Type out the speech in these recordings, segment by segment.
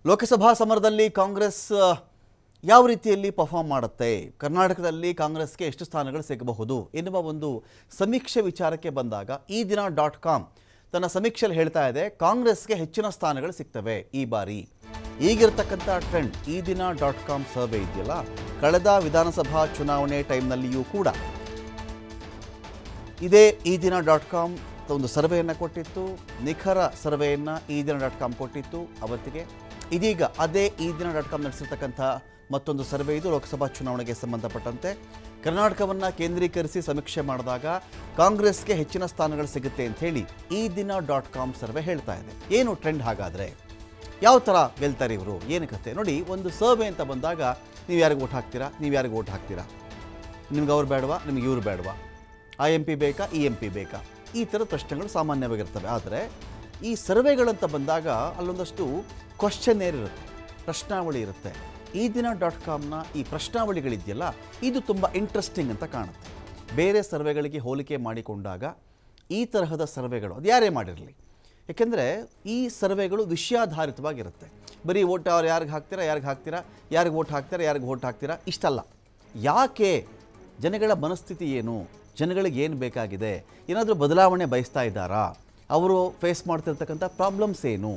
ಲೋಕಸಭಾ ಸಮರದಲ್ಲಿ ಕಾಂಗ್ರೆಸ್ ಯಾವ ರೀತಿಯಲ್ಲಿ ಪರ್ಫಾರ್ಮ್ ಮಾಡುತ್ತೆ, ಕರ್ನಾಟಕದಲ್ಲಿ ಕಾಂಗ್ರೆಸ್ಗೆ ಎಷ್ಟು ಸ್ಥಾನಗಳು ಸಿಗಬಹುದು ಎನ್ನುವ ಒಂದು ಸಮೀಕ್ಷೆ ವಿಚಾರಕ್ಕೆ ಬಂದಾಗ ಈ ದಿನ .com ತನ್ನ ಸಮೀಕ್ಷೆಯಲ್ಲಿ ಹೇಳ್ತಾ ಇದೆ ಕಾಂಗ್ರೆಸ್ಗೆ ಹೆಚ್ಚಿನ ಸ್ಥಾನಗಳು ಸಿಗ್ತವೆ ಈ ಬಾರಿ. ಈಗಿರತಕ್ಕಂಥ ಟ್ರೆಂಡ್ ಈ ದಿನ .com ಸರ್ವೆ ಇದೆಯಲ್ಲ, ಕಳೆದ ವಿಧಾನಸಭಾ ಚುನಾವಣೆ ಟೈಮ್ನಲ್ಲಿಯೂ ಕೂಡ ಇದೇ ಈ ದಿನ .com ಒಂದು ಸರ್ವೆಯನ್ನು ಕೊಟ್ಟಿತ್ತು, ನಿಖರ ಸರ್ವೆಯನ್ನು ಈ ದಿನ .com ಕೊಟ್ಟಿತ್ತು ಅವತ್ತಿಗೆ. ಇದೀಗ ಅದೇ ಈ ದಿನ .com ನಡೆಸಿರ್ತಕ್ಕಂಥ ಮತ್ತೊಂದು ಸರ್ವೆ ಇದು ಲೋಕಸಭಾ ಚುನಾವಣೆಗೆ ಸಂಬಂಧಪಟ್ಟಂತೆ ಕರ್ನಾಟಕವನ್ನು ಕೇಂದ್ರೀಕರಿಸಿ ಸಮೀಕ್ಷೆ ಮಾಡಿದಾಗ ಕಾಂಗ್ರೆಸ್ಗೆ ಹೆಚ್ಚಿನ ಸ್ಥಾನಗಳು ಸಿಗುತ್ತೆ ಅಂತ ಹೇಳಿ ಈ ದಿನ .com ಸರ್ವೆ ಹೇಳ್ತಾ ಇದೆ. ಏನು ಟ್ರೆಂಡ್ ಹಾಗಾದರೆ, ಯಾವ ಥರ ಗೆಲ್ತಾರೆ ಇವರು, ಏನು ಕತೆ ನೋಡಿ. ಒಂದು ಸರ್ವೆ ಅಂತ ಬಂದಾಗ ನೀವು ಯಾರಿಗೆ ಓಟ್ ಹಾಕ್ತೀರಾ, ನೀವು ಯಾರಿಗೆ ಓಟ್ ಹಾಕ್ತೀರಾ, ನಿಮ್ಗೆ ಅವ್ರು ಬೇಡವಾ, ನಿಮ್ಗೆ ಇವ್ರು ಬೇಡವಾ, ಆ MP ಬೇಕಾ, ಈ MP ಬೇಕಾ, ಈ ಥರ ಪ್ರಶ್ನೆಗಳು ಸಾಮಾನ್ಯವಾಗಿರ್ತವೆ. ಆದರೆ ಈ ಸರ್ವೆಗಳಂತ ಬಂದಾಗ ಅಲ್ಲೊಂದಷ್ಟು ಕ್ವಶನೇರ್ ಇರುತ್ತೆ, ಪ್ರಶ್ನಾವಳಿ ಇರುತ್ತೆ. ಈ ದಿನ .comನ ಈ ಪ್ರಶ್ನಾವಳಿಗಳಿದೆಯಲ್ಲ, ಇದು ತುಂಬ ಇಂಟ್ರೆಸ್ಟಿಂಗ್ ಅಂತ ಕಾಣುತ್ತೆ. ಬೇರೆ ಸರ್ವೆಗಳಿಗೆ ಹೋಲಿಕೆ ಮಾಡಿಕೊಂಡಾಗ ಈ ತರಹದ ಸರ್ವೆಗಳು ಅದು ಯಾರೇ ಮಾಡಿರಲಿ, ಏಕೆಂದರೆ ಈ ಸರ್ವೆಗಳು ವಿಷಯಾಧಾರಿತವಾಗಿರುತ್ತೆ. ಬರೀ ಓಟ್ ಅವ್ರು ಯಾರಿಗೆ ಹಾಕ್ತೀರಾ, ಯಾರಿಗೆ ಹಾಕ್ತೀರಾ, ಯಾರಿಗೆ ಓಟ್ ಹಾಕ್ತೀರಾ, ಯಾರಿಗೆ ಓಟ್ ಹಾಕ್ತೀರಾ ಇಷ್ಟಲ್ಲ. ಯಾಕೆ, ಜನಗಳ ಮನಸ್ಥಿತಿ ಏನು, ಜನಗಳಿಗೆ ಏನು ಬೇಕಾಗಿದೆ, ಏನಾದರೂ ಬದಲಾವಣೆ ಬಯಸ್ತಾ ಇದ್ದಾರಾ, ಅವರು ಫೇಸ್ ಮಾಡ್ತಿರ್ತಕ್ಕಂಥ ಪ್ರಾಬ್ಲಮ್ಸ್ ಏನು,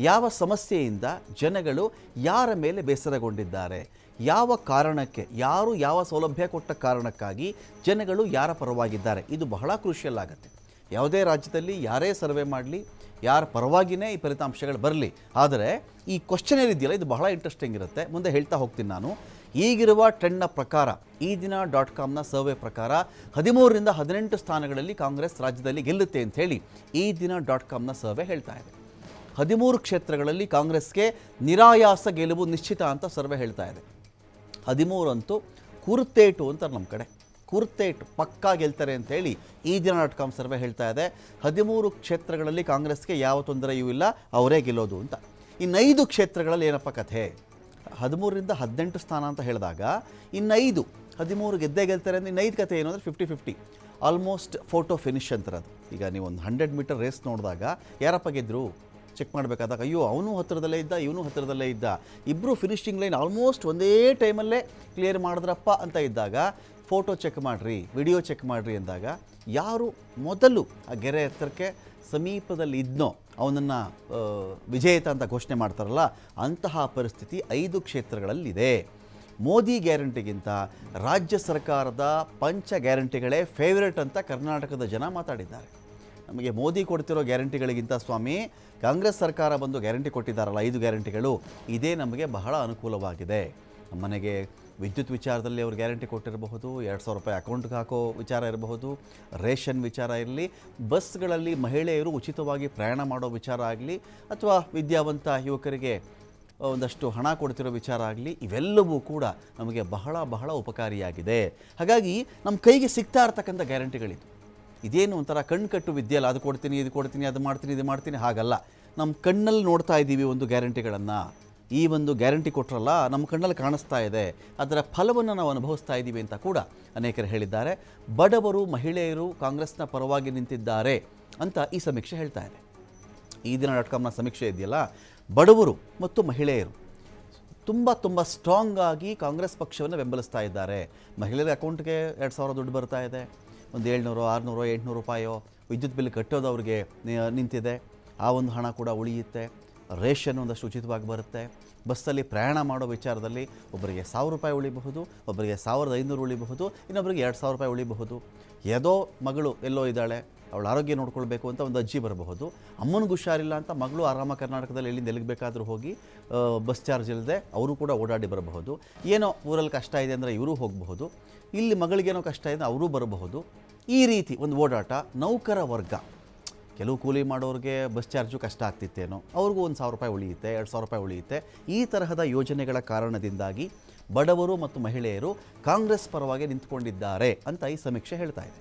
ಯಾವ ಸಮಸ್ಯೆಯಿಂದ ಜನಗಳು ಯಾರ ಮೇಲೆ ಬೇಸರಗೊಂಡಿದ್ದಾರೆ, ಯಾವ ಕಾರಣಕ್ಕೆ, ಯಾರು ಯಾವ ಸೌಲಭ್ಯ ಕೊಟ್ಟ ಕಾರಣಕ್ಕಾಗಿ ಜನಗಳು ಯಾರ ಪರವಾಗಿದ್ದಾರೆ, ಇದು ಬಹಳ ಕ್ರೂಷಿಯಲ್ ಆಗುತ್ತೆ. ಯಾವುದೇ ರಾಜ್ಯದಲ್ಲಿ ಯಾರೇ ಸರ್ವೆ ಮಾಡಲಿ, ಯಾರ ಪರವಾಗಿಯೇ ಈ ಫಲಿತಾಂಶಗಳು ಬರಲಿ. ಆದರೆ ಈ ಕ್ವಶನ್ ಏನಿದೆಯಲ್ಲ ಇದು ಬಹಳ ಇಂಟ್ರೆಸ್ಟಿಂಗ್ ಇರುತ್ತೆ. ಮುಂದೆ ಹೇಳ್ತಾ ಹೋಗ್ತೀನಿ ನಾನು. ಈಗಿರುವ ಟ್ರೆಂಡ್ನ ಪ್ರಕಾರ ಈ ದಿನ .comನ ಸರ್ವೆ ಪ್ರಕಾರ 13ರಿಂದ 18 ಸ್ಥಾನಗಳಲ್ಲಿ ಕಾಂಗ್ರೆಸ್ ರಾಜ್ಯದಲ್ಲಿ ಗೆಲ್ಲುತ್ತೆ ಅಂತ ಹೇಳಿ ಈ ದಿನ .comನ ಸರ್ವೆ ಹೇಳ್ತಾ ಇದೆ. 13 ಕ್ಷೇತ್ರಗಳಲ್ಲಿ ಕಾಂಗ್ರೆಸ್ಗೆ ನಿರಾಯಾಸ ಗೆಲುವು ನಿಶ್ಚಿತ ಅಂತ ಸರ್ವೆ ಹೇಳ್ತಾ ಇದೆ. 13 ಅಂತೂ ಕುರ್ತೇಟು ಅಂತಾರೆ ನಮ್ಮ ಕಡೆ, ಕುರ್ತೇಟು ಪಕ್ಕಾ ಗೆಲ್ತಾರೆ ಅಂತ ಹೇಳಿ ಈ ದಿನ .com ಸರ್ವೆ ಹೇಳ್ತಾ ಇದೆ. 13 ಕ್ಷೇತ್ರಗಳಲ್ಲಿ ಕಾಂಗ್ರೆಸ್ಗೆ ಯಾವ ತೊಂದರೆಯೂ ಇಲ್ಲ, ಅವರೇ ಗೆಲ್ಲೋದು ಅಂತ. ಇನ್ನು 5 ಕ್ಷೇತ್ರಗಳಲ್ಲಿ ಏನಪ್ಪ ಕಥೆ, 13ರಿಂದ 18 ಸ್ಥಾನ ಅಂತ ಹೇಳಿದಾಗ ಇನ್ನು 5 13 ಗೆದ್ದೇ ಗೆಲ್ತಾರೆ ಅಂದರೆ ಇನ್ನು 5 ಕಥೆ ಏನು ಅಂದರೆ 50-50, ಆಲ್ಮೋಸ್ಟ್ ಫೋಟೋ ಫಿನಿಶ್ ಅಂತಾರೆ ಅದು. ಈಗ ನೀವು ಒಂದು 100 ಮೀಟರ್ ರೇಸ್ ನೋಡಿದಾಗ ಯಾರಪ್ಪ ಗೆದ್ದರು ಚೆಕ್ ಮಾಡಬೇಕಾದಾಗ ಅಯ್ಯೋ ಅವನು ಹತ್ತಿರದಲ್ಲೇ ಇದ್ದ, ಇವನು ಹತ್ತಿರದಲ್ಲೇ ಇದ್ದ, ಇಬ್ಬರು ಫಿನಿಶಿಂಗ್ ಲೈನ್ ಆಲ್ಮೋಸ್ಟ್ ಒಂದೇ ಟೈಮಲ್ಲೇ ಕ್ಲಿಯರ್ ಮಾಡಿದ್ರಪ್ಪ ಅಂತ ಇದ್ದಾಗ ಫೋಟೋ ಚೆಕ್ ಮಾಡಿರಿ, ವಿಡಿಯೋ ಚೆಕ್ ಮಾಡಿರಿ ಅಂದಾಗ ಯಾರು ಮೊದಲು ಆ ಗೆರೆ ಎತ್ತರಕ್ಕೆ ಸಮೀಪದಲ್ಲಿ ಇದ್ನೋ ಅವನನ್ನು ವಿಜೇತ ಅಂತ ಘೋಷಣೆ ಮಾಡ್ತಾರಲ್ಲ, ಅಂತಹ ಪರಿಸ್ಥಿತಿ 5 ಕ್ಷೇತ್ರಗಳಲ್ಲಿದೆ. ಮೋದಿ ಗ್ಯಾರಂಟಿಗಿಂತ ರಾಜ್ಯ ಸರ್ಕಾರದ ಪಂಚ ಗ್ಯಾರಂಟಿಗಳೇ ಫೇವರೇಟ್ ಅಂತ ಕರ್ನಾಟಕದ ಜನ ಮಾತಾಡಿದ್ದಾರೆ. ನಮಗೆ ಮೋದಿ ಕೊಡ್ತಿರೋ ಗ್ಯಾರಂಟಿಗಳಿಗಿಂತ ಸ್ವಾಮಿ ಕಾಂಗ್ರೆಸ್ ಸರ್ಕಾರ ಬಂದು ಗ್ಯಾರಂಟಿ ಕೊಟ್ಟಿದ್ದಾರಲ್ಲ 5 ಗ್ಯಾರಂಟಿಗಳು, ಇದೇ ನಮಗೆ ಬಹಳ ಅನುಕೂಲವಾಗಿದೆ. ನಮ್ಮನೆಗೆ ವಿದ್ಯುತ್ ವಿಚಾರದಲ್ಲಿ ಅವರು ಗ್ಯಾರಂಟಿ ಕೊಟ್ಟಿರಬಹುದು, 2,000 ರೂಪಾಯಿ ಅಕೌಂಟ್ಗೆ ಹಾಕೋ ವಿಚಾರ ಇರಬಹುದು, ರೇಷನ್ ವಿಚಾರ ಇರಲಿ, ಬಸ್ಗಳಲ್ಲಿ ಮಹಿಳೆಯರು ಉಚಿತವಾಗಿ ಪ್ರಯಾಣ ಮಾಡೋ ವಿಚಾರ ಆಗಲಿ, ಅಥವಾ ವಿದ್ಯಾವಂತ ಯುವಕರಿಗೆ ಒಂದಷ್ಟು ಹಣ ಕೊಡ್ತಿರೋ ವಿಚಾರ ಆಗಲಿ, ಇವೆಲ್ಲವೂ ಕೂಡ ನಮಗೆ ಬಹಳ ಬಹಳ ಉಪಕಾರಿಯಾಗಿದೆ. ಹಾಗಾಗಿ ನಮ್ಮ ಕೈಗೆ ಸಿಗ್ತಾ ಇರ್ತಕ್ಕಂಥ ಗ್ಯಾರಂಟಿಗಳಿದು. ಇದೇನು ಒಂಥರ ಕಣ್ಣು ಕಟ್ಟು ವಿದ್ಯೆಯಲ್ಲ, ಅದು ಕೊಡ್ತೀನಿ, ಇದು ಕೊಡ್ತೀನಿ, ಅದು ಮಾಡ್ತೀನಿ, ಇದು ಮಾಡ್ತೀನಿ, ಹಾಗಲ್ಲ. ನಮ್ಮ ಕಣ್ಣಲ್ಲಿ ನೋಡ್ತಾ ಇದ್ದೀವಿ ಒಂದು ಗ್ಯಾರಂಟಿಗಳನ್ನು. ಈ ಒಂದು ಗ್ಯಾರಂಟಿ ಕೊಟ್ಟರಲ್ಲ ನಮ್ಮ ಕಣ್ಣಲ್ಲಿ ಕಾಣಿಸ್ತಾ ಇದೆ, ಅದರ ಫಲವನ್ನು ನಾವು ಅನುಭವಿಸ್ತಾ ಇದ್ದೀವಿ ಅಂತ ಕೂಡ ಅನೇಕರು ಹೇಳಿದ್ದಾರೆ. ಬಡವರು, ಮಹಿಳೆಯರು ಕಾಂಗ್ರೆಸ್ನ ಪರವಾಗಿ ನಿಂತಿದ್ದಾರೆ ಅಂತ ಈ ಸಮೀಕ್ಷೆ ಹೇಳ್ತಾ ಇದೆ. ಈ ದಿನ .comನ ಸಮೀಕ್ಷೆ ಇದೆಯಲ್ಲ, ಬಡವರು ಮತ್ತು ಮಹಿಳೆಯರು ತುಂಬ ಸ್ಟ್ರಾಂಗ್ ಆಗಿ ಕಾಂಗ್ರೆಸ್ ಪಕ್ಷವನ್ನು ಬೆಂಬಲಿಸ್ತಾ ಇದ್ದಾರೆ. ಮಹಿಳೆಯರ ಅಕೌಂಟ್ಗೆ 2,000 ದುಡ್ಡು ಬರ್ತಾ ಇದೆ, ಒಂದು 700, 600, 800 ರೂಪಾಯೋ ವಿದ್ಯುತ್ ಬಿಲ್ ಕಟ್ಟೋದು ಅವ್ರಿಗೆ ನಿಂತಿದೆ, ಆ ಒಂದು ಹಣ ಕೂಡ ಉಳಿಯುತ್ತೆ. ರೇಷನ್ ಒಂದಷ್ಟು ಉಚಿತವಾಗಿ ಬರುತ್ತೆ. ಬಸ್ಸಲ್ಲಿ ಪ್ರಯಾಣ ಮಾಡೋ ವಿಚಾರದಲ್ಲಿ ಒಬ್ಬರಿಗೆ 1,000 ರೂಪಾಯಿ ಉಳಿಬಹುದು, ಒಬ್ಬರಿಗೆ 1,500 ಉಳಿಬಹುದು, ಇನ್ನೊಬ್ಬರಿಗೆ 2,000 ರೂಪಾಯಿ ಉಳಿಬಹುದು. ಯಾವುದೋ ಮಗಳು ಎಲ್ಲೋ ಇದ್ದಾಳೆ, ಅವಳ ಆರೋಗ್ಯ ನೋಡ್ಕೊಳ್ಬೇಕು ಅಂತ ಒಂದು ಅಜ್ಜಿ ಬರಬಹುದು, ಅಮ್ಮನಿಗೆ ಹುಷಾರಿಲ್ಲ ಅಂತ ಮಗಳು ಆರಾಮ ಕರ್ನಾಟಕದಲ್ಲಿ ಎಲ್ಲಿಂದ ಎಲ್ಲಿಗೆ ಬೇಕಾದರೂ ಹೋಗಿ ಬಸ್ ಚಾರ್ಜ್ ಇಲ್ಲದೆ ಅವರು ಕೂಡ ಓಡಾಡಿ ಬರಬಹುದು. ಏನೋ ಊರಲ್ಲಿ ಕಷ್ಟ ಇದೆ ಅಂದರೆ ಇವರು ಹೋಗಬಹುದು, ಇಲ್ಲಿ ಮಗಳಿಗೇನೋ ಕಷ್ಟ ಇದೆ ಅವರೂ ಬರಬಹುದು. ಈ ರೀತಿ ಒಂದು ಓಡಾಟ. ನೌಕರ ವರ್ಗ, ಕೆಲವು ಕೂಲಿ ಮಾಡೋರಿಗೆ ಬಸ್ ಚಾರ್ಜು ಕಷ್ಟ ಆಗ್ತಿತ್ತೇನೋ, ಅವ್ರಿಗೂ 1,000 ರೂಪಾಯಿ ಉಳಿಯುತ್ತೆ, 2,000 ರೂಪಾಯಿ ಉಳಿಯುತ್ತೆ. ಈ ತರಹದ ಯೋಜನೆಗಳ ಕಾರಣದಿಂದಾಗಿ ಬಡವರು ಮತ್ತು ಮಹಿಳೆಯರು ಕಾಂಗ್ರೆಸ್ ಪರವಾಗಿ ನಿಂತ್ಕೊಂಡಿದ್ದಾರೆ ಅಂತ ಈ ಸಮೀಕ್ಷೆ ಹೇಳ್ತಾ ಇದೆ.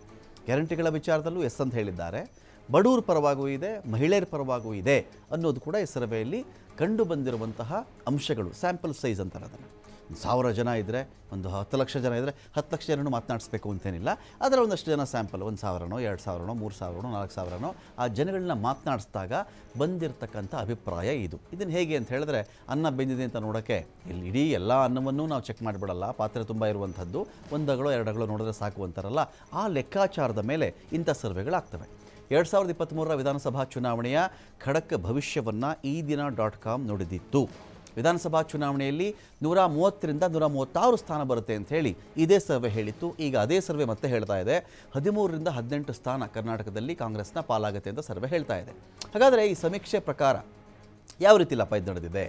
ಗ್ಯಾರಂಟಿಗಳ ವಿಚಾರದಲ್ಲೂ ಎಸ್ ಅಂತ ಹೇಳಿದ್ದಾರೆ, ಬಡವರ ಪರವಾಗೂ ಇದೆ, ಮಹಿಳೆಯರ ಪರವಾಗೂ ಇದೆ ಅನ್ನೋದು ಕೂಡ ಈ ಸರ್ವೆಯಲ್ಲಿ ಕಂಡು ಬಂದಿರುವಂತಹ ಅಂಶಗಳು. ಸ್ಯಾಂಪಲ್ ಸೈಜ್ ಅಂತಾರೆ ಅದನ್ನು. 1000 ಜನ ಇದ್ದರೆ, ಒಂದು 10 ಲಕ್ಷ ಜನ ಇದ್ದರೆ 10 ಲಕ್ಷ ಜನನು ಮಾತನಾಡಿಸ್ಬೇಕು ಅಂತೇನಿಲ್ಲ. ಅದರ ಒಂದಷ್ಟು ಜನ ಸ್ಯಾಂಪಲ್ 1000ನೋ 2000ನೋ 3000ನೋ 4000ನೋ ಆ ಜನಗಳನ್ನ ಮಾತನಾಡಿಸಿದಾಗ ಬಂದಿರತಕ್ಕಂಥ ಅಭಿಪ್ರಾಯ ಇದು. ಇದನ್ನು ಹೇಗೆ ಅಂತ ಹೇಳಿದ್ರೆ, ಅನ್ನ ಬೆಂದಿದೆ ಅಂತ ನೋಡೋಕ್ಕೆ ಇಡೀ ಎಲ್ಲ ಅನ್ನವನ್ನೂ ನಾವು ಚೆಕ್ ಮಾಡಿಬಿಡಲ್ಲ, ಪಾತ್ರೆ ತುಂಬ ಇರುವಂಥದ್ದು 1 ಅಗಳು 2 ಅಗಳು ನೋಡಿದ್ರೆ ಸಾಕು ಅಂತಾರಲ್ಲ, ಆ ಲೆಕ್ಕಾಚಾರದ ಮೇಲೆ ಇಂಥ ಸರ್ವೆಗಳಾಗ್ತವೆ. 2023ರ ವಿಧಾನಸಭಾ ಚುನಾವಣೆಯ ಖಡಕ್ ಭವಿಷ್ಯವನ್ನು ಈ ದಿನ .com ನುಡಿದಿತ್ತು. ವಿಧಾನಸಭಾ ಚುನಾವಣೆಯಲ್ಲಿ 130ರಿಂದ 136 ಸ್ಥಾನ ಬರುತ್ತೆ ಅಂತ ಹೇಳಿ ಇದೇ ಸರ್ವೆ ಹೇಳಿತ್ತು. ಈಗ ಅದೇ ಸರ್ವೆ ಮತ್ತೆ ಹೇಳ್ತಾ ಇದೆ 13ರಿಂದ 18 ಸ್ಥಾನ ಕರ್ನಾಟಕದಲ್ಲಿ ಕಾಂಗ್ರೆಸ್ನ ಪಾಲಾಗುತ್ತೆ ಅಂತ ಸರ್ವೆ ಹೇಳ್ತಾ ಇದೆ. ಹಾಗಾದರೆ ಈ ಸಮೀಕ್ಷೆ ಪ್ರಕಾರ ಯಾವ ರೀತಿ ಲಪ ಇದು ನಡೆದಿದೆ?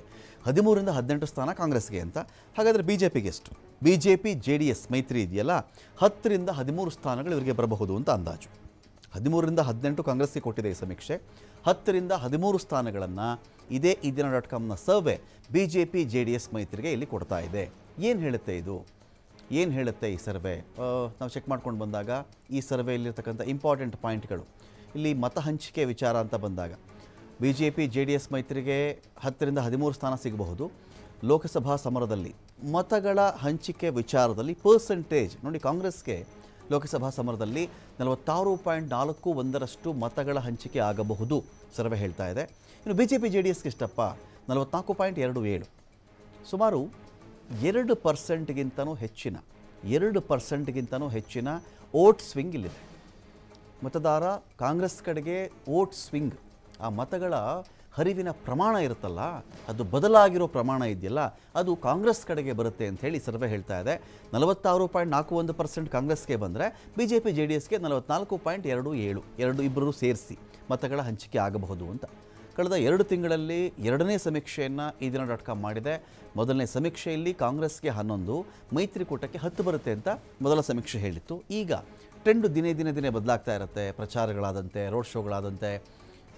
13ರಿಂದ 18 ಸ್ಥಾನ ಕಾಂಗ್ರೆಸ್ಗೆ ಅಂತ. ಹಾಗಾದರೆ ಬಿ ಜೆ ಪಿಗೆ ಎಷ್ಟು? ಬಿ ಜೆ ಪಿ JDS ಮೈತ್ರಿ ಇದೆಯಲ್ಲ, 10ರಿಂದ 13 ಸ್ಥಾನಗಳು ಇವರಿಗೆ ಬರಬಹುದು ಅಂತ ಅಂದಾಜು. 13ರಿಂದ 18 ಕಾಂಗ್ರೆಸ್ಗೆ ಕೊಟ್ಟಿದೆ ಈ ಸಮೀಕ್ಷೆ. 10ರಿಂದ 13 ಸ್ಥಾನಗಳನ್ನು ಇದೇ ಈ ದಿನ .comನ ಸರ್ವೆ BJP JDS ಮೈತ್ರಿಗೆ ಇಲ್ಲಿ ಕೊಡ್ತಾ ಇದೆ. ಏನು ಹೇಳುತ್ತೆ ಇದು? ಏನು ಹೇಳುತ್ತೆ ಈ ಸರ್ವೆ? ನಾವು ಚೆಕ್ ಮಾಡ್ಕೊಂಡು ಬಂದಾಗ ಈ ಸರ್ವೆಯಲ್ಲಿರ್ತಕ್ಕಂಥ ಇಂಪಾರ್ಟೆಂಟ್ ಪಾಯಿಂಟ್ಗಳು, ಇಲ್ಲಿ ಮತ ಹಂಚಿಕೆ ವಿಚಾರ ಅಂತ ಬಂದಾಗ BJP JDS ಮೈತ್ರಿಗೆ 10ರಿಂದ 13 ಸ್ಥಾನ ಸಿಗಬಹುದು. ಲೋಕಸಭಾ ಸಮರದಲ್ಲಿ ಮತಗಳ ಹಂಚಿಕೆ ವಿಚಾರದಲ್ಲಿ ಪರ್ಸೆಂಟೇಜ್ ನೋಡಿ, ಕಾಂಗ್ರೆಸ್ಗೆ ಲೋಕಸಭಾ ಸಮರದಲ್ಲಿ 46.41% ಮತಗಳ ಹಂಚಿಕೆ ಆಗಬಹುದು ಸರ್ವೆ ಹೇಳ್ತಾ ಇದೆ. ಇನ್ನು BJP JDSಗೆ ಎಷ್ಟಪ್ಪ? 44.27. ಸುಮಾರು 2%ಗಿಂತನೂ ಹೆಚ್ಚಿನ ವೋಟ್ ಸ್ವಿಂಗ್ ಇಲ್ಲಿದೆ. ಮತದಾರ ಕಾಂಗ್ರೆಸ್ ಕಡೆಗೆ ವೋಟ್ ಸ್ವಿಂಗ್, ಆ ಮತಗಳ ಹರಿವಿನ ಪ್ರಮಾಣ ಇರುತ್ತಲ್ಲ, ಅದು ಬದಲಾಗಿರೋ ಪ್ರಮಾಣ ಇದೆಯಲ್ಲ, ಅದು ಕಾಂಗ್ರೆಸ್ ಕಡೆಗೆ ಬರುತ್ತೆ ಅಂತ ಹೇಳಿ ಸರ್ವೆ ಹೇಳ್ತಾ ಇದೆ. 46.41% ಕಾಂಗ್ರೆಸ್ಗೆ ಬಂದರೆ BJP JDSಗೆ 44.27 ಇಬ್ಬರು ಸೇರಿಸಿ ಮತಗಳ ಹಂಚಿಕೆ ಆಗಬಹುದು ಅಂತ. ಕಳೆದ 2 ತಿಂಗಳಲ್ಲಿ 2ನೇ ಸಮೀಕ್ಷೆಯನ್ನು ಈ ದಿನ .com ಮಾಡಿದೆ. ಮೊದಲನೇ ಸಮೀಕ್ಷೆಯಲ್ಲಿ ಕಾಂಗ್ರೆಸ್ಗೆ 11, ಮೈತ್ರಿಕೂಟಕ್ಕೆ 10 ಬರುತ್ತೆ ಅಂತ ಮೊದಲ ಸಮೀಕ್ಷೆ ಹೇಳಿತ್ತು. ಈಗ ಟ್ರೆಂಡು ದಿನೇ ಬದಲಾಗ್ತಾ ಇರುತ್ತೆ. ಪ್ರಚಾರಗಳಾದಂತೆ, ರೋಡ್ ಶೋಗಳಾದಂತೆ,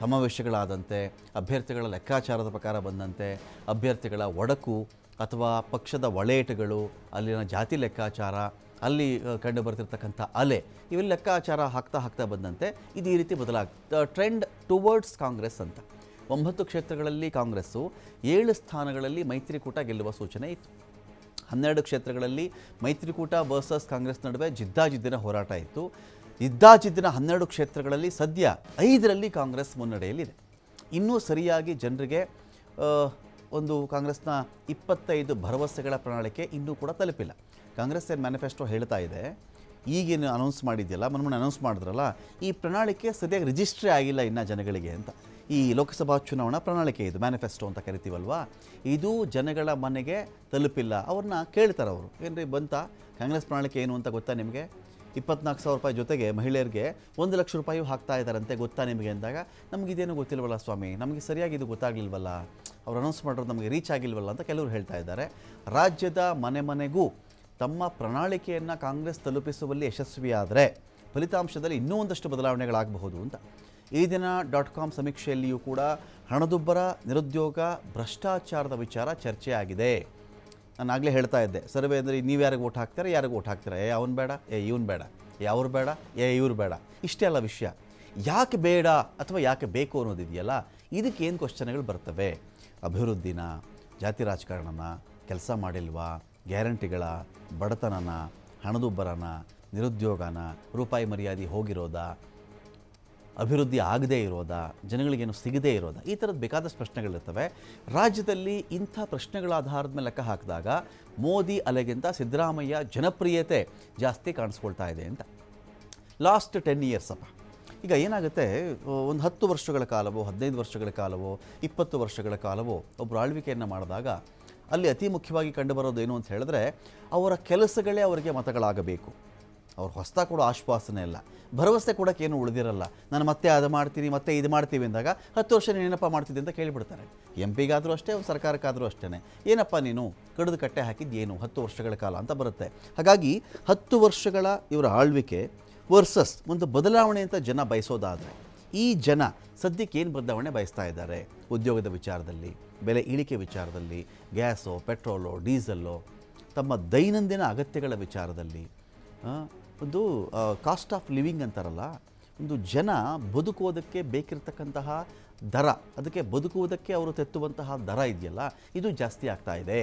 ಸಮಾವೇಶಗಳಾದಂತೆ, ಅಭ್ಯರ್ಥಿಗಳ ಲೆಕ್ಕಾಚಾರದ ಪ್ರಕಾರ ಬಂದಂತೆ, ಅಭ್ಯರ್ಥಿಗಳ ಒಡಕು ಅಥವಾ ಪಕ್ಷದ ಒಳೇಟುಗಳು, ಅಲ್ಲಿನ ಜಾತಿ ಲೆಕ್ಕಾಚಾರ, ಅಲ್ಲಿ ಕಂಡು ಬರ್ತಿರ್ತಕ್ಕಂಥ ಅಲೆ, ಇವೆಲ್ಲ ಲೆಕ್ಕಾಚಾರ ಹಾಕ್ತಾ ಬಂದಂತೆ ಇದು ಈ ರೀತಿ ಟ್ರೆಂಡ್ ಟುವರ್ಡ್ಸ್ ಕಾಂಗ್ರೆಸ್ ಅಂತ. 9 ಕ್ಷೇತ್ರಗಳಲ್ಲಿ ಕಾಂಗ್ರೆಸ್ಸು, 7 ಸ್ಥಾನಗಳಲ್ಲಿ ಮೈತ್ರಿಕೂಟ ಗೆಲ್ಲುವ ಸೂಚನೆ ಇತ್ತು. 12 ಕ್ಷೇತ್ರಗಳಲ್ಲಿ ಮೈತ್ರಿಕೂಟ ವರ್ಸಸ್ ಕಾಂಗ್ರೆಸ್ ನಡುವೆ ಜಿದ್ದಾಜಿದ್ದಿನ ಹೋರಾಟ ಇತ್ತು. ಜಿದ್ದಾಜಿದ್ದಿನ 12 ಕ್ಷೇತ್ರಗಳಲ್ಲಿ ಸದ್ಯ 5ರಲ್ಲಿ ಕಾಂಗ್ರೆಸ್ ಮುನ್ನಡೆಯಲ್ಲಿದೆ. ಇನ್ನೂ ಸರಿಯಾಗಿ ಜನರಿಗೆ ಒಂದು ಕಾಂಗ್ರೆಸ್ನ 25 ಭರವಸೆಗಳ ಪ್ರಣಾಳಿಕೆ ಇನ್ನೂ ಕೂಡ ತಲುಪಿಲ್ಲ. ಕಾಂಗ್ರೆಸ್ ಏನು ಮ್ಯಾನಿಫೆಸ್ಟೋ ಹೇಳ್ತಾ ಇದೆ, ಈಗೇನು ಅನೌನ್ಸ್ ಮಾಡಿದೆಯಲ್ಲ, ಮೊನ್ನೆ ಅನೌನ್ಸ್ ಮಾಡಿದ್ರಲ್ಲ, ಈ ಪ್ರಣಾಳಿಕೆ ಸದ್ಯಕ್ಕೆ ರಿಜಿಸ್ಟ್ರೇ ಆಗಿಲ್ಲ ಇನ್ನು ಜನಗಳಿಗೆ ಅಂತ. ಈ ಲೋಕಸಭಾ ಚುನಾವಣಾ ಪ್ರಣಾಳಿಕೆ ಇದು ಮ್ಯಾನಿಫೆಸ್ಟೋ ಅಂತ ಕರಿತೀವಲ್ವಾ, ಇದು ಜನಗಳ ಮನೆಗೆ ತಲುಪಿಲ್ಲ. ಅವ್ರನ್ನ ಕೇಳ್ತಾರೆ ಅವರು, ಏನ್ರಿ ಬಂತ ಕಾಂಗ್ರೆಸ್ ಪ್ರಣಾಳಿಕೆ ಏನು ಅಂತ ಗೊತ್ತಾ ನಿಮಗೆ? 24,000 ರೂಪಾಯಿ ಜೊತೆಗೆ ಮಹಿಳೆಯರಿಗೆ 1 ಲಕ್ಷ ರೂಪಾಯಿ ಹಾಕ್ತಾ ಇದ್ದಾರಂತೆ, ಗೊತ್ತಾ ನಿಮಗೆ ಅಂದಾಗ, ನಮಗಿದೇನು ಗೊತ್ತಿಲ್ವಲ್ಲ ಸ್ವಾಮಿ, ನಮಗೆ ಸರಿಯಾಗಿ ಇದು ಗೊತ್ತಾಗಲಿಲ್ವಲ್ಲ, ಅವ್ರು ಅನೌನ್ಸ್ ಮಾಡೋದು ನಮಗೆ ರೀಚ್ ಆಗಿಲ್ವಲ್ಲ ಅಂತ ಕೆಲವರು ಹೇಳ್ತಾ ಇದ್ದಾರೆ. ರಾಜ್ಯದ ಮನೆಗೂ ತಮ್ಮ ಪ್ರಣಾಳಿಕೆಯನ್ನು ಕಾಂಗ್ರೆಸ್ ತಲುಪಿಸುವಲ್ಲಿ ಯಶಸ್ವಿಯಾದರೆ ಫಲಿತಾಂಶದಲ್ಲಿ ಇನ್ನೂ ಒಂದಷ್ಟು ಬದಲಾವಣೆಗಳಾಗಬಹುದು ಅಂತ. ಈ ದಿನ .com ಸಮೀಕ್ಷೆಯಲ್ಲಿಯೂ ಕೂಡ ಹಣದುಬ್ಬರ, ನಿರುದ್ಯೋಗ, ಭ್ರಷ್ಟಾಚಾರದ ವಿಚಾರ ಚರ್ಚೆ ಆಗಿದೆ. ನಾನು ಆಗಲೇ ಹೇಳ್ತಾ ಇದ್ದೆ, ಸರ್ವೆ ಅಂದರೆ ನೀವು ಯಾರಿಗೆ ಓಟ್ ಹಾಕ್ತಾರೆ, ಯಾರಿಗೆ ಓಟ್ ಹಾಕ್ತಾರೆ, ಅವನು ಬೇಡ, ಇವನು ಬೇಡ, ಅವ್ರು ಬೇಡ, ಇವ್ರು ಬೇಡ, ಇಷ್ಟೇ ಅಲ್ಲ ವಿಷಯ. ಯಾಕೆ ಬೇಡ ಅಥವಾ ಯಾಕೆ ಬೇಕು ಅನ್ನೋದಿದೆಯಲ್ಲ, ಇದಕ್ಕೆ ಏನು ಕ್ವಶನ್ಗಳು ಬರ್ತವೆ? ಅಭಿವೃದ್ಧಿನ, ಜಾತಿ ರಾಜಕಾರಣನ, ಕೆಲಸ ಮಾಡಿಲ್ವಾ, ಗ್ಯಾರಂಟಿಗಳ, ಬಡತನನ, ಹಣದುಬ್ಬರನ, ನಿರುದ್ಯೋಗನ, ರೂಪಾಯಿ ಮರ್ಯಾದೆ ಹೋಗಿರೋದಾ, ಅಭಿವೃದ್ಧಿ ಆಗದೇ ಇರೋದಾ, ಜನಗಳಿಗೇನು ಸಿಗದೇ ಇರೋದಾ, ಈ ಥರದ್ದು ಬೇಕಾದಷ್ಟು ಪ್ರಶ್ನೆಗಳಿರ್ತವೆ. ರಾಜ್ಯದಲ್ಲಿ ಇಂಥ ಪ್ರಶ್ನೆಗಳ ಆಧಾರದ ಮೇಲೆ ಲೆಕ್ಕ ಹಾಕಿದಾಗ ಮೋದಿ ಅಲೆಗಿಂತ ಸಿದ್ದರಾಮಯ್ಯ ಜನಪ್ರಿಯತೆ ಜಾಸ್ತಿ ಕಾಣಿಸ್ಕೊಳ್ತಾ ಇದೆ ಅಂತ. ಲಾಸ್ಟ್ 10 ಇಯರ್ಸ್ ಅಪ್ಪ. ಈಗ ಏನಾಗುತ್ತೆ, ಒಂದು 10 ವರ್ಷಗಳ ಕಾಲವೋ, 15 ವರ್ಷಗಳ ಕಾಲವೋ, 20 ವರ್ಷಗಳ ಕಾಲವೋ ಒಬ್ಬರು ಆಳ್ವಿಕೆಯನ್ನು ಮಾಡಿದಾಗ ಅಲ್ಲಿ ಅತಿ ಮುಖ್ಯವಾಗಿ ಕಂಡುಬರೋದು ಏನು ಅಂತ ಹೇಳಿದ್ರೆ, ಅವರ ಕೆಲಸಗಳೇ ಅವರಿಗೆ ಮತಗಳಾಗಬೇಕು. ಅವ್ರು ಹೊಸ್ತಾ ಕೊಡೋ ಆಶ್ವಾಸನೆ ಇಲ್ಲ, ಭರವಸೆ ಕೊಡೋಕ್ಕೆ ಏನು ಉಳಿದಿರಲ್ಲ. ನಾನು ಮತ್ತೆ ಅದು ಮಾಡ್ತೀನಿ, ಮತ್ತೆ ಇದು ಮಾಡ್ತೀವಿ ಅಂದಾಗ 10 ವರ್ಷ ಏನಪ್ಪ ಮಾಡ್ತಿದ್ದೆ ಅಂತ ಕೇಳಿಬಿಡ್ತಾರೆ. MP-ಗಾದರೂ ಅಷ್ಟೇ, ಒಂದು ಸರ್ಕಾರಕ್ಕಾದರೂ ಅಷ್ಟೇ, ಏನಪ್ಪ ನೀನು ಕಡಿದು ಕಟ್ಟೆ ಹಾಕಿದ್ದು ಏನು 10 ವರ್ಷಗಳ ಕಾಲ ಅಂತ ಬರುತ್ತೆ. ಹಾಗಾಗಿ 10 ವರ್ಷಗಳ ಇವರ ಆಳ್ವಿಕೆ ವರ್ಸಸ್ ಒಂದು ಬದಲಾವಣೆ ಅಂತ ಜನ ಬಯಸೋದಾದರೆ, ಈ ಜನ ಸದ್ಯಕ್ಕೆ ಏನು ಬದಲಾವಣೆ ಬಯಸ್ತಾ ಇದ್ದಾರೆ? ಉದ್ಯೋಗದ ವಿಚಾರದಲ್ಲಿ, ಬೆಲೆ ಇಳಿಕೆ ವಿಚಾರದಲ್ಲಿ, ಗ್ಯಾಸೋ, ಪೆಟ್ರೋಲೋ, ಡೀಸೆಲ್ಲೋ, ತಮ್ಮ ದೈನಂದಿನ ಅಗತ್ಯಗಳ ವಿಚಾರದಲ್ಲಿ, ಒಂದು ಕಾಸ್ಟ್ ಆಫ್ ಲಿವಿಂಗ್ ಅಂತಾರಲ್ಲ, ಒಂದು ಜನ ಬದುಕುವುದಕ್ಕೆ ಬೇಕಿರತಕ್ಕಂತಹ ದರ, ಅದಕ್ಕೆ ಬದುಕುವುದಕ್ಕೆ ಅವರು ತೆತ್ತುವಂತಹ ದರ ಇದೆಯಲ್ಲ, ಇದು ಜಾಸ್ತಿ ಆಗ್ತಾ ಇದೆ.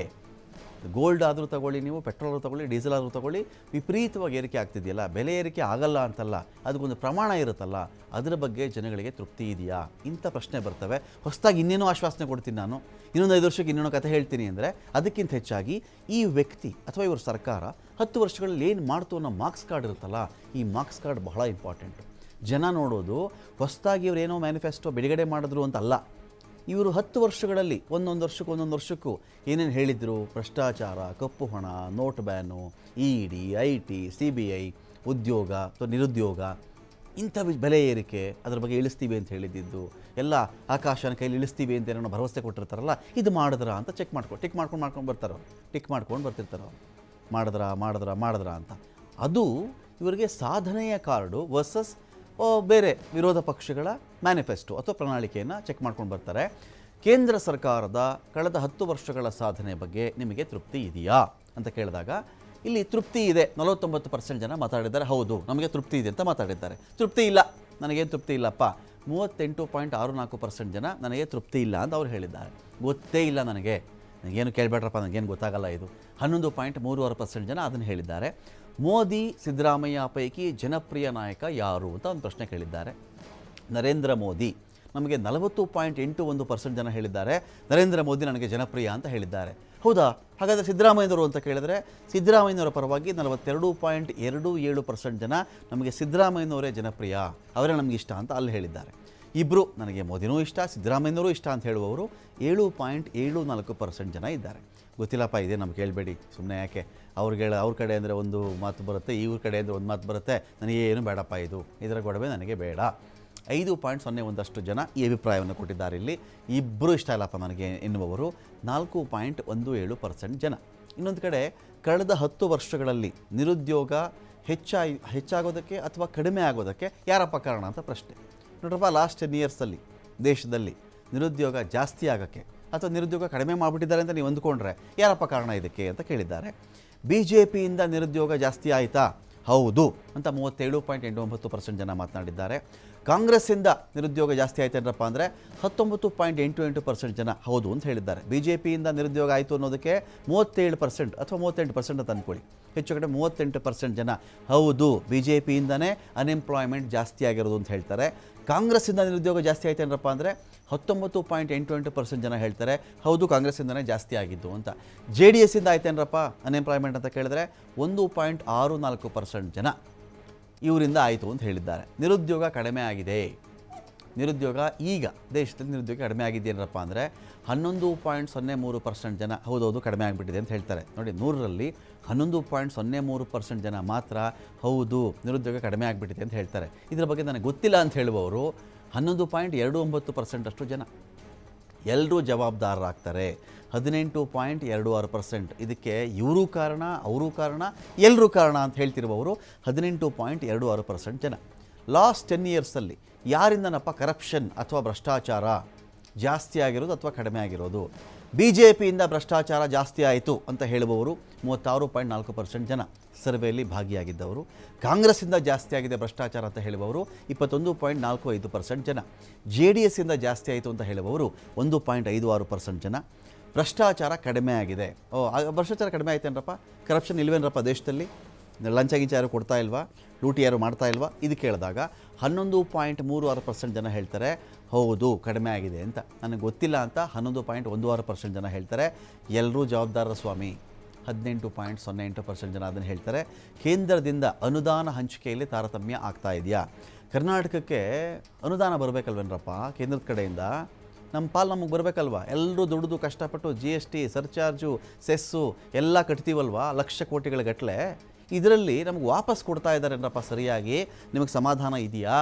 ಗೋಲ್ಡ್ ಆದರೂ ತಗೊಳ್ಳಿ, ನೀವು ಪೆಟ್ರೋಲ್ ಆದರೂ ತಗೊಳ್ಳಿ, ಡೀಸೆಲ್ ಆದರೂ ತಗೊಳ್ಳಿ, ವಿಪರೀತವಾಗಿ ಏರಿಕೆ ಆಗ್ತಿದೆಯಲ್ಲ, ಬೆಲೆ ಏರಿಕೆ ಆಗಲ್ಲ ಅಂತಲ್ಲ, ಅದಕ್ಕೊಂದು ಪ್ರಮಾಣ ಇರುತ್ತಲ್ಲ, ಅದರ ಬಗ್ಗೆ ಜನಗಳಿಗೆ ತೃಪ್ತಿ ಇದೆಯಾ ಇಂಥ ಪ್ರಶ್ನೆ ಬರ್ತವೆ. ಹೊಸದಾಗಿ ಇನ್ನೇನೋ ಆಶ್ವಾಸನೆ ಕೊಡ್ತೀನಿ ನಾನು, ಇನ್ನೊಂದು 5 ವರ್ಷಕ್ಕೆ ಇನ್ನೊಂದು ಕಥೆ ಹೇಳ್ತೀನಿ ಅಂದರೆ, ಅದಕ್ಕಿಂತ ಹೆಚ್ಚಾಗಿ ಈ ವ್ಯಕ್ತಿ ಅಥವಾ ಇವ್ರ ಸರ್ಕಾರ 10 ವರ್ಷಗಳಲ್ಲಿ ಏನು ಮಾಡ್ತು ಅನ್ನೋ ಮಾರ್ಕ್ಸ್ ಕಾರ್ಡ್ ಇರುತ್ತಲ್ಲ, ಈ ಮಾರ್ಕ್ಸ್ ಕಾರ್ಡ್ ಬಹಳ ಇಂಪಾರ್ಟೆಂಟು. ಜನ ನೋಡೋದು ಹೊಸದಾಗಿ ಇವರೇನೋ ಮ್ಯಾನಿಫೆಸ್ಟೋ ಬಿಡುಗಡೆ ಮಾಡಿದ್ರು ಅಂತಲ್ಲ, ಇವರು 10 ವರ್ಷಗಳಲ್ಲಿ ಒಂದೊಂದು ವರ್ಷಕ್ಕೂ ಏನೇನು ಹೇಳಿದರು, ಭ್ರಷ್ಟಾಚಾರ, ಕಪ್ಪು ಹಣ, note ban, ED, IT, CBI, ಉದ್ಯೋಗ ಅಥವಾ ನಿರುದ್ಯೋಗ, ಇಂಥ ಬೆಲೆ ಏರಿಕೆ, ಅದರ ಬಗ್ಗೆ ಇಳಿಸ್ತೀವಿ ಅಂತ ಹೇಳಿದ್ದು ಎಲ್ಲ, ಆಕಾಶನ ಕೈಲಿ ಇಳಿಸ್ತೀವಿ ಅಂತ ಏನೋ ಭರವಸೆ ಕೊಟ್ಟಿರ್ತಾರಲ್ಲ, ಇದು ಮಾಡಿದ್ರಾ ಅಂತ ಟಿಕ್ ಮಾಡ್ಕೊಂಡು ಬರ್ತಿರ್ತಾರೆ ಮಾಡಿದ್ರಾ ಅಂತ. ಅದು ಇವರಿಗೆ ಸಾಧನೆಯ ಕಾರ್ಡು ವರ್ಸಸ್ ಬೇರೆ ವಿರೋಧ ಪಕ್ಷಗಳ ಮ್ಯಾನಿಫೆಸ್ಟೋ ಅಥವಾ ಪ್ರಣಾಳಿಕೆಯನ್ನು ಚೆಕ್ ಮಾಡ್ಕೊಂಡು ಬರ್ತಾರೆ. ಕೇಂದ್ರ ಸರ್ಕಾರದ ಕಳೆದ 10 ವರ್ಷಗಳ ಸಾಧನೆ ಬಗ್ಗೆ ನಿಮಗೆ ತೃಪ್ತಿ ಇದೆಯಾ ಅಂತ ಕೇಳಿದಾಗ, ಇಲ್ಲಿ ತೃಪ್ತಿ ಇದೆ 49% ಜನ ಮಾತಾಡಿದ್ದಾರೆ. ಹೌದು, ನಮಗೆ ತೃಪ್ತಿ ಇದೆ ಅಂತ ಮಾತಾಡಿದ್ದಾರೆ. ತೃಪ್ತಿ ಇಲ್ಲ, ನನಗೇನು ತೃಪ್ತಿ ಇಲ್ಲಪ್ಪ 38.64% ಜನ ನನಗೆ ತೃಪ್ತಿ ಇಲ್ಲ ಅಂತ ಅವ್ರು ಹೇಳಿದ್ದಾರೆ. ಗೊತ್ತೇ ಇಲ್ಲ ನನಗೇನು ಕೇಳಬೇಡ್ರಪ್ಪ, ನನಗೇನು ಗೊತ್ತಾಗಲ್ಲ ಇದು 11.36% ಜನ ಅದನ್ನು ಹೇಳಿದ್ದಾರೆ. ಮೋದಿ ಸಿದ್ದರಾಮಯ್ಯ ಪೈಕಿ ಜನಪ್ರಿಯ ನಾಯಕ ಯಾರು ಅಂತ ಒಂದು ಪ್ರಶ್ನೆ ಕೇಳಿದ್ದಾರೆ. ನರೇಂದ್ರ ಮೋದಿ ನಮಗೆ 40.81% ಜನ ಹೇಳಿದ್ದಾರೆ, ನರೇಂದ್ರ ಮೋದಿ ನನಗೆ ಜನಪ್ರಿಯ ಅಂತ ಹೇಳಿದ್ದಾರೆ. ಹೌದಾ, ಹಾಗಾದರೆ ಸಿದ್ದರಾಮಯ್ಯನವರು ಅಂತ ಕೇಳಿದರೆ, ಸಿದ್ದರಾಮಯ್ಯನವರ ಪರವಾಗಿ 42.27% ಜನ ನಮಗೆ ಸಿದ್ದರಾಮಯ್ಯನವರೇ ಜನಪ್ರಿಯ, ಅವರೇ ನಮಗೆ ಇಷ್ಟ ಅಂತ ಅಲ್ಲಿ ಹೇಳಿದ್ದಾರೆ. ಇಬ್ಬರು ನನಗೆ ಮೋದಿನೂ ಇಷ್ಟ, ಸಿದ್ದರಾಮಯ್ಯನವರು ಇಷ್ಟ ಅಂತ ಹೇಳುವವರು 7.74% ಜನ ಇದ್ದಾರೆ. ಗೊತ್ತಿಲ್ಲಪ್ಪ, ಇದೇ ನಮ್ಗೆ ಕೇಳಬೇಡಿ, ಸುಮ್ಮನೆ ಯಾಕೆ, ಅವ್ರ ಕಡೆ ಅಂದರೆ ಒಂದು ಮಾತು ಬರುತ್ತೆ, ಇವ್ರ ಕಡೆ ಅಂದರೆ ಒಂದು ಮಾತು ಬರುತ್ತೆ, ನನಗೇನು ಬೇಡಪ್ಪ, ಇದರ ಗೊಡವೆ ನನಗೆ ಬೇಡ. 5.01% ಜನ ಈ ಅಭಿಪ್ರಾಯವನ್ನು ಕೊಟ್ಟಿದ್ದಾರೆ. ಇಲ್ಲಿ ಇಬ್ಬರು ಇಷ್ಟ ಇಲ್ಲಪ್ಪ ನನಗೆ ಎನ್ನುವವರು 4.17% ಜನ. ಇನ್ನೊಂದು ಕಡೆ ಕಳೆದ 10 ವರ್ಷಗಳಲ್ಲಿ ನಿರುದ್ಯೋಗ ಹೆಚ್ಚಾಗೋದಕ್ಕೆ ಅಥವಾ ಕಡಿಮೆ ಆಗೋದಕ್ಕೆ ಯಾರಪ್ಪ ಕಾರಣ ಅಂತ ಪ್ರಶ್ನೆ. ನೋಡ್ರಪ್ಪ, ಲಾಸ್ಟ್ 10 ಇಯರ್ಸಲ್ಲಿ ದೇಶದಲ್ಲಿ ನಿರುದ್ಯೋಗ ಜಾಸ್ತಿ ಆಗೋಕ್ಕೆ ಅಥವಾ ನಿರುದ್ಯೋಗ ಕಡಿಮೆ ಮಾಡಿಬಿಟ್ಟಿದ್ದಾರೆ ಅಂತ ನೀವು ಅಂದ್ಕೊಂಡ್ರೆ ಯಾರಪ್ಪ ಕಾರಣ ಇದಕ್ಕೆ ಅಂತ ಕೇಳಿದ್ದಾರೆ. BJPಯಿಂದ ನಿರುದ್ಯೋಗ ಜಾಸ್ತಿ ಆಯಿತಾ? ಹೌದು ಅಂತ 37.89% ಜನ ಮಾತನಾಡಿದ್ದಾರೆ. ಕಾಂಗ್ರೆಸ್ಸಿಂದ ನಿರುದ್ಯೋಗ ಜಾಸ್ತಿ ಆಯ್ತೇನಪ್ಪ ಅಂದರೆ 19.88% ಜನ ಹೌದು ಅಂತ ಹೇಳಿದ್ದಾರೆ. BJPಯಿಂದ ನಿರುದ್ಯೋಗ ಆಯಿತು ಅನ್ನೋದಕ್ಕೆ 37% ಅಥವಾ 38% ಅಂತ ಅಂದ್ಕೊಳ್ಳಿ, ಹೆಚ್ಚು ಕಡೆ 38% ಜನ ಹೌದು BJPಯಿಂದನೇ ಅನ್ಎಂಪ್ಲಾಯ್ಮೆಂಟ್ ಜಾಸ್ತಿ ಆಗಿರೋದು ಅಂತ ಹೇಳ್ತಾರೆ. ಕಾಂಗ್ರೆಸ್ಸಿಂದ ನಿರುದ್ಯೋಗ ಜಾಸ್ತಿ ಆಯ್ತೇನಪ್ಪ ಅಂದರೆ 19.88% ಜನ ಹೇಳ್ತಾರೆ ಹೌದು ಕಾಂಗ್ರೆಸ್ಸಿಂದನೇ ಜಾಸ್ತಿ ಆಗಿದ್ದು ಅಂತ. JDSಯಿಂದ ಆಯ್ತೇನಪ್ಪ ಅನ್ಎಂಪ್ಲಾಯ್ಮೆಂಟ್ ಅಂತ ಕೇಳಿದ್ರೆ 1.64% ಜನ ಇವರಿಂದ ಆಯಿತು ಅಂತ ಹೇಳಿದ್ದಾರೆ. ನಿರುದ್ಯೋಗ ಕಡಿಮೆ ಆಗಿದೆ. ನಿರುದ್ಯೋಗ ಈಗ ದೇಶದಲ್ಲಿ ನಿರುದ್ಯೋಗ ಕಡಿಮೆ ಆಗಿದೆಯೇನಪ್ಪ ಅಂದರೆ 11.03% ಜನ ಹೌದೌದು ಕಡಿಮೆ ಆಗಿಬಿಟ್ಟಿದೆ ಅಂತ ಹೇಳ್ತಾರೆ. ನೋಡಿ, 100ರಲ್ಲಿ 11.03% ಜನ ಮಾತ್ರ ಹೌದು ನಿರುದ್ಯೋಗ ಕಡಿಮೆ ಆಗಿಬಿಟ್ಟಿದೆ ಅಂತ ಹೇಳ್ತಾರೆ. ಇದರ ಬಗ್ಗೆ ನನಗೆ ಗೊತ್ತಿಲ್ಲ ಅಂತ ಹೇಳುವವರು 11.29% ಅಷ್ಟು ಜನ. ಎಲ್ಲರೂ ಜವಾಬ್ದಾರರಾಗ್ತಾರೆ 18.26%. ಇದಕ್ಕೆ ಇವರು ಕಾರಣ, ಅವರು ಕಾರಣ, ಎಲ್ಲರೂ ಕಾರಣ ಅಂತ ಹೇಳ್ತಿರುವವರು 18.26% ಜನ. ಲಾಸ್ಟ್ 10 ಇಯರ್ಸಲ್ಲಿ ಯಾರಿಂದನಪ್ಪ ಕರಪ್ಷನ್ ಅಥವಾ ಭ್ರಷ್ಟಾಚಾರ ಜಾಸ್ತಿ ಆಗಿರೋದು ಅಥವಾ ಕಡಿಮೆ ಆಗಿರೋದು? BJPಯಿಂದ ಭ್ರಷ್ಟಾಚಾರ ಜಾಸ್ತಿ ಆಯಿತು ಅಂತ ಹೇಳುವವರು 36.4% ಜನ ಸರ್ವೆಯಲ್ಲಿ ಭಾಗಿಯಾಗಿದ್ದವರು. ಕಾಂಗ್ರೆಸ್ಸಿಂದ ಜಾಸ್ತಿ ಆಗಿದೆ ಭ್ರಷ್ಟಾಚಾರ ಅಂತ ಹೇಳುವವರು 21.45% ಜನ. JDSಯಿಂದ ಜಾಸ್ತಿ ಆಯಿತು ಅಂತ ಹೇಳುವವರು 1.56% ಜನ. ಭ್ರಷ್ಟಾಚಾರ ಕಡಿಮೆ ಆಗಿದೆ. ಭ್ರಷ್ಟಾಚಾರ ಕಡಿಮೆ ಆಯ್ತೇನಪ್ಪ? ಕರಪ್ಷನ್ ಇಲ್ವೇನಪ್ಪ ದೇಶದಲ್ಲಿ? ಲಂಚ ಗಿಂಚ ಯಾರು ಕೊಡ್ತಾ ಇಲ್ವಾ? ಲೂಟಿ ಯಾರು ಮಾಡ್ತಾ ಇಲ್ವಾ? ಇದು ಕೇಳಿದಾಗ 11.36% ಜನ ಹೇಳ್ತಾರೆ ಹೌದು ಕಡಿಮೆ ಆಗಿದೆ ಅಂತ. ನನಗೆ ಗೊತ್ತಿಲ್ಲ ಅಂತ 11.16% ಜನ ಹೇಳ್ತಾರೆ. ಎಲ್ಲರೂ ಜವಾಬ್ದಾರರ ಸ್ವಾಮಿ 18.08% ಜನ ಅದನ್ನು ಹೇಳ್ತಾರೆ. ಕೇಂದ್ರದಿಂದ ಅನುದಾನ ಹಂಚಿಕೆಯಲ್ಲಿ ತಾರತಮ್ಯ ಆಗ್ತಾ ಇದೆಯಾ? ಕರ್ನಾಟಕಕ್ಕೆ ಅನುದಾನ ಬರಬೇಕಲ್ವೇನ್ರಪ್ಪ ಕೇಂದ್ರದ ಕಡೆಯಿಂದ? ನಮ್ಮ ಪಾಲು ನಮಗೆ ಬರಬೇಕಲ್ವ? ಎಲ್ಲರೂ ದುಡಿದು ಕಷ್ಟಪಟ್ಟು GST, ಸರ್ಚಾರ್ಜು, ಸೆಸ್ಸು ಎಲ್ಲ ಕಟ್ತೀವಲ್ವ, ಲಕ್ಷ ಕೋಟಿಗಳ ಗಟ್ಟಲೆ. ಇದರಲ್ಲಿ ನಮಗೆ ವಾಪಸ್ ಕೊಡ್ತಾ ಇದ್ದಾರೇನಪ್ಪ ಸರಿಯಾಗಿ? ನಿಮಗೆ ಸಮಾಧಾನ ಇದೆಯಾ?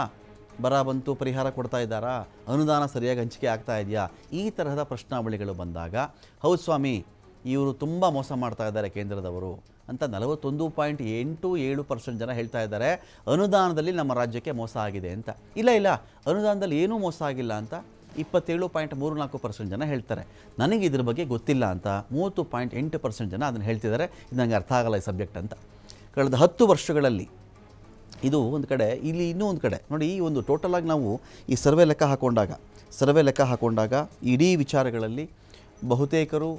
ಬರ ಬಂತು ಪರಿಹಾರ ಕೊಡ್ತಾ ಇದ್ದಾರಾ? ಅನುದಾನ ಸರಿಯಾಗಿ ಹಂಚಿಕೆ ಆಗ್ತಾ ಇದೆಯಾ? ಈ ತರಹದ ಪ್ರಶ್ನಾವಳಿಗಳು ಬಂದಾಗ ಹೌದು ಸ್ವಾಮಿ ಇವರು ತುಂಬ ಮೋಸ ಮಾಡ್ತಾ ಇದ್ದಾರೆ ಕೇಂದ್ರದವರು ಅಂತ 41.87% ಜನ ಹೇಳ್ತಾ ಇದ್ದಾರೆ. ಅನುದಾನದಲ್ಲಿ ನಮ್ಮ ರಾಜ್ಯಕ್ಕೆ ಮೋಸ ಆಗಿದೆ ಅಂತ. ಇಲ್ಲ ಅನುದಾನದಲ್ಲಿ ಏನೂ ಮೋಸ ಆಗಿಲ್ಲ ಅಂತ 27.34% ಜನ ಹೇಳ್ತಾರೆ. ನನಗೆ ಇದ್ರ ಬಗ್ಗೆ ಗೊತ್ತಿಲ್ಲ ಅಂತ 30.8% ಜನ ಅದನ್ನು ಹೇಳ್ತಿದ್ದಾರೆ. ಇದು ನನಗೆ ಅರ್ಥ ಆಗಲ್ಲ ಈ ಸಬ್ಜೆಕ್ಟ್ ಅಂತ. ಕಳೆದ 10 ವರ್ಷಗಳಲ್ಲಿ ಇದು ಒಂದು ಕಡೆ, ಇಲ್ಲಿ ಇನ್ನೂ ಒಂದು ಕಡೆ ನೋಡಿ, ಈ ಒಂದು ಟೋಟಲಾಗಿ ನಾವು ಈ ಸರ್ವೆ ಲೆಕ್ಕ ಹಾಕೊಂಡಾಗ ಇಡೀ ವಿಚಾರಗಳಲ್ಲಿ ಬಹುತೇಕರು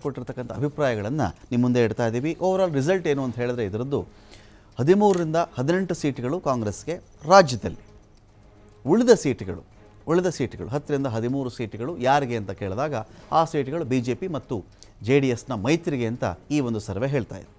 ಕೊಟ್ಟಿರ್ತಕ್ಕಂಥ ಅಭಿಪ್ರಾಯಗಳನ್ನು ನಿಮ್ಮ ಮುಂದೆ ಇಡ್ತಾ ಇದ್ದೀವಿ. ಓವರಾಲ್ ರಿಸಲ್ಟ್ ಏನು ಅಂತ ಹೇಳಿದ್ರೆ ಇದರದ್ದು 13ರಿಂದ 18 ಸೀಟ್ಗಳು ಕಾಂಗ್ರೆಸ್ಗೆ ರಾಜ್ಯದಲ್ಲಿ. ಉಳಿದ ಸೀಟ್ಗಳು 10ರಿಂದ 13 ಸೀಟ್ಗಳು ಯಾರಿಗೆ ಅಂತ ಕೇಳಿದಾಗ ಆ ಸೀಟ್ಗಳು BJP ಮತ್ತು JDSನ ಮೈತ್ರಿಗೆ ಅಂತ ಈ ಒಂದು ಸರ್ವೆ ಹೇಳ್ತಾ ಇದೆ.